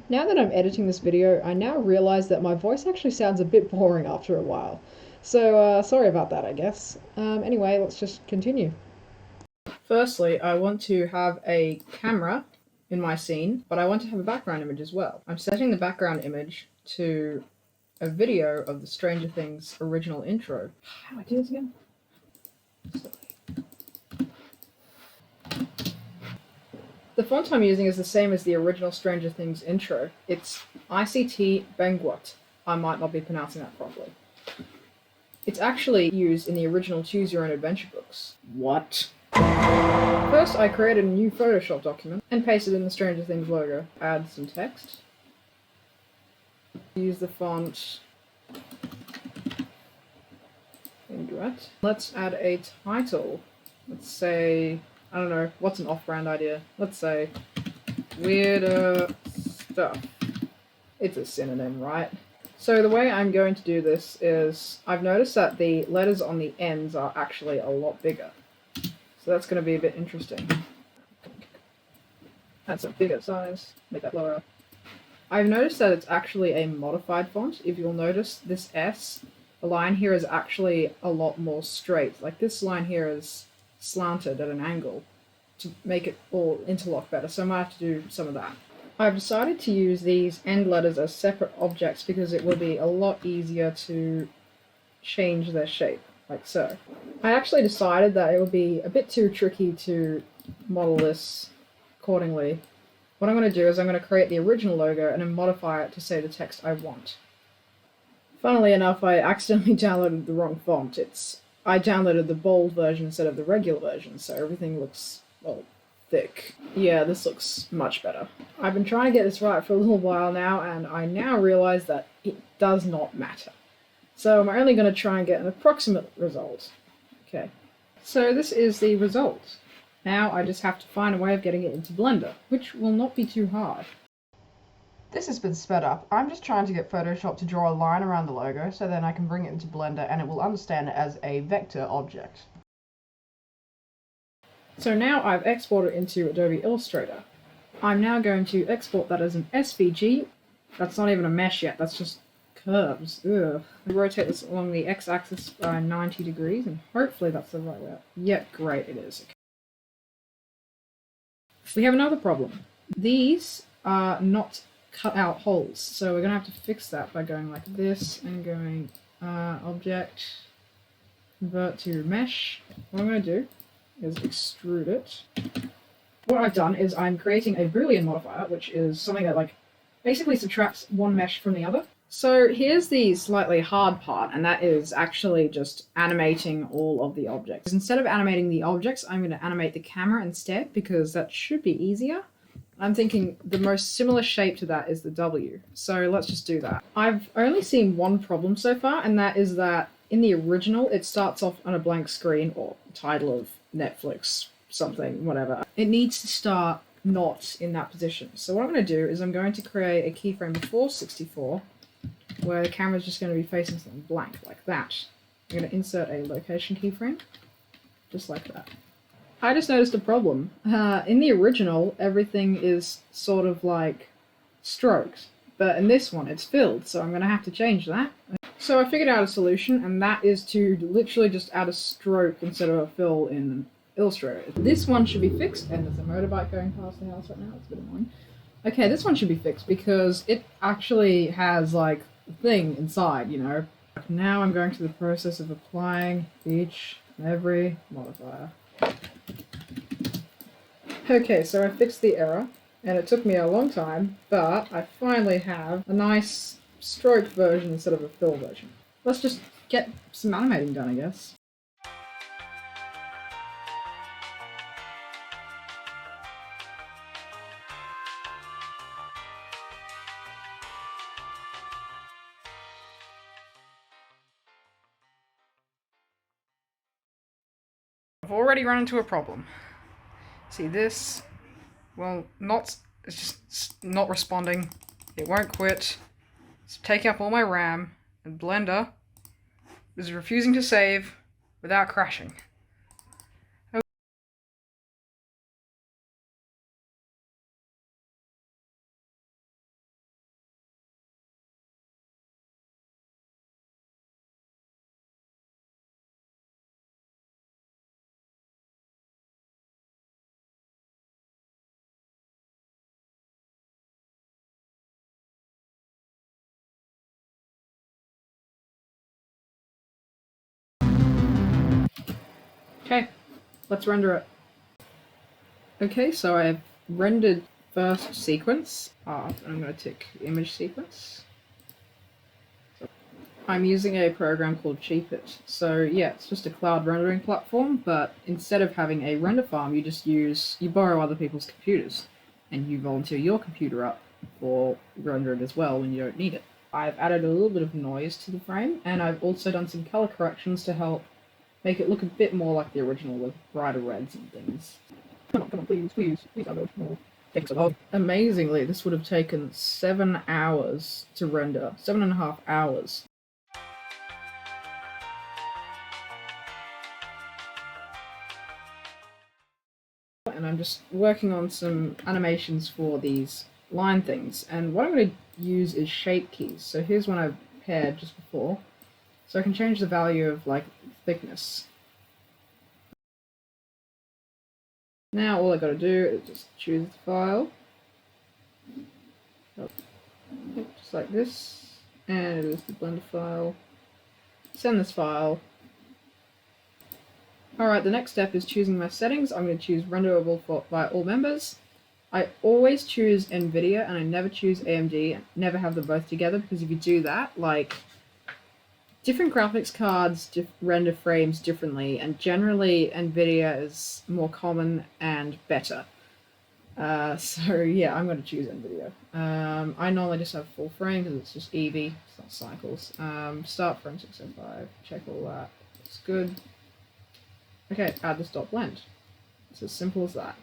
Now that I'm editing this video, I now realize that my voice actually sounds a bit boring after a while. So, sorry about that, I guess. Anyway, let's just continue. Firstly, I want to have a camera in my scene, but I want to have a background image as well. I'm setting the background image to a video of the Stranger Things original intro. How do I do this again? The font I'm using is the same as the original Stranger Things intro. It's ICT Benguet. I might not be pronouncing that properly. It's actually used in the original Choose Your Own Adventure books. What? First, I created a new Photoshop document and pasted in the Stranger Things logo. Add some text. Use the font Benguet. Let's add a title. Let's say, I don't know, what's an off-brand idea? Let's say, weirder stuff. It's a synonym, right? So the way I'm going to do this is, I've noticed that the letters on the ends are actually a lot bigger. So that's going to be a bit interesting. That's a bigger size. Make that lower. I've noticed that it's actually a modified font. If you'll notice, this S, the line here is actually a lot more straight. Like this line here is slanted at an angle to make it all interlock better, so I might have to do some of that. I've decided to use these end letters as separate objects because it will be a lot easier to change their shape, like so. I actually decided that it would be a bit too tricky to model this accordingly. What I'm going to do is I'm going to create the original logo and then modify it to say the text I want. Funnily enough, I accidentally downloaded the wrong font. I downloaded the bold version instead of the regular version, so everything looks, well, thick. Yeah, this looks much better. I've been trying to get this right for a little while now, and I now realize that it does not matter. So I'm only going to try and get an approximate result. Okay. So this is the result. Now I just have to find a way of getting it into Blender, which will not be too hard. This has been sped up. I'm just trying to get Photoshop to draw a line around the logo so then I can bring it into Blender and it will understand it as a vector object. So now I've exported into Adobe Illustrator. I'm now going to export that as an SVG. That's not even a mesh yet, that's just curves. Ugh. I rotate this along the x-axis by 90 degrees and hopefully that's the right way. Yeah, great, it is. Okay. We have another problem. These are not cut out holes, so we're going to have to fix that by going like this and going object, convert to mesh. What I'm going to do is extrude it. What I've done is I'm creating a Boolean modifier, which is something that like basically subtracts one mesh from the other. So here's the slightly hard part, and that is actually just animating all of the objects. Instead of animating the objects, I'm going to animate the camera instead, because that should be easier. I'm thinking the most similar shape to that is the W, so let's just do that. I've only seen one problem so far, and that is that in the original it starts off on a blank screen, or title of Netflix, something, whatever. It needs to start not in that position. So what I'm going to do is I'm going to create a keyframe before 64, where the camera's just going to be facing something blank, like that. I'm going to insert a location keyframe, just like that. I just noticed a problem. In the original, everything is sort of like stroked, but in this one it's filled, so I'm going to have to change that. So I figured out a solution, and that is to literally just add a stroke instead of a fill in Illustrator. This one should be fixed, and there's a motorbike going past the house right now, it's a bit annoying. Okay, this one should be fixed because it actually has like a thing inside, you know. Now I'm going through the process of applying each and every modifier. Okay, so I fixed the error, and it took me a long time, but I finally have a nice stroke version instead of a fill version. Let's just get some animating done, I guess. I've already run into a problem. See this? Well, it's just not responding. It won't quit. It's taking up all my RAM, and Blender is refusing to save without crashing. Okay, let's render it. Okay, so I've rendered first sequence off, and I'm going to tick image sequence. I'm using a program called Cheapit. So yeah, it's just a cloud rendering platform, but instead of having a render farm, you borrow other people's computers, and you volunteer your computer up for rendering as well when you don't need it. I've added a little bit of noise to the frame, and I've also done some color corrections to help make it look a bit more like the original with brighter reds and things. Come on, please, upload more. Takes a lot. Amazingly, this would have taken 7 hours to render. 7.5 hours. And I'm just working on some animations for these line things. And what I'm going to use is shape keys. So here's one I've paired just before. So I can change the value of, like, thickness. Now all I got to do is just choose the file. Just like this. And it is the Blender file. Send this file. Alright, the next step is choosing my settings. I'm going to choose renderable by all members. I always choose NVIDIA and I never choose AMD, and never have them both together, because if you do that, like, different graphics cards render frames differently, and generally NVIDIA is more common and better. So yeah, I'm going to choose NVIDIA. I normally just have full frame because it's just Eevee, it's not cycles. Start frame 605, check all that, it's good. Okay, add this dot blend. It's as simple as that.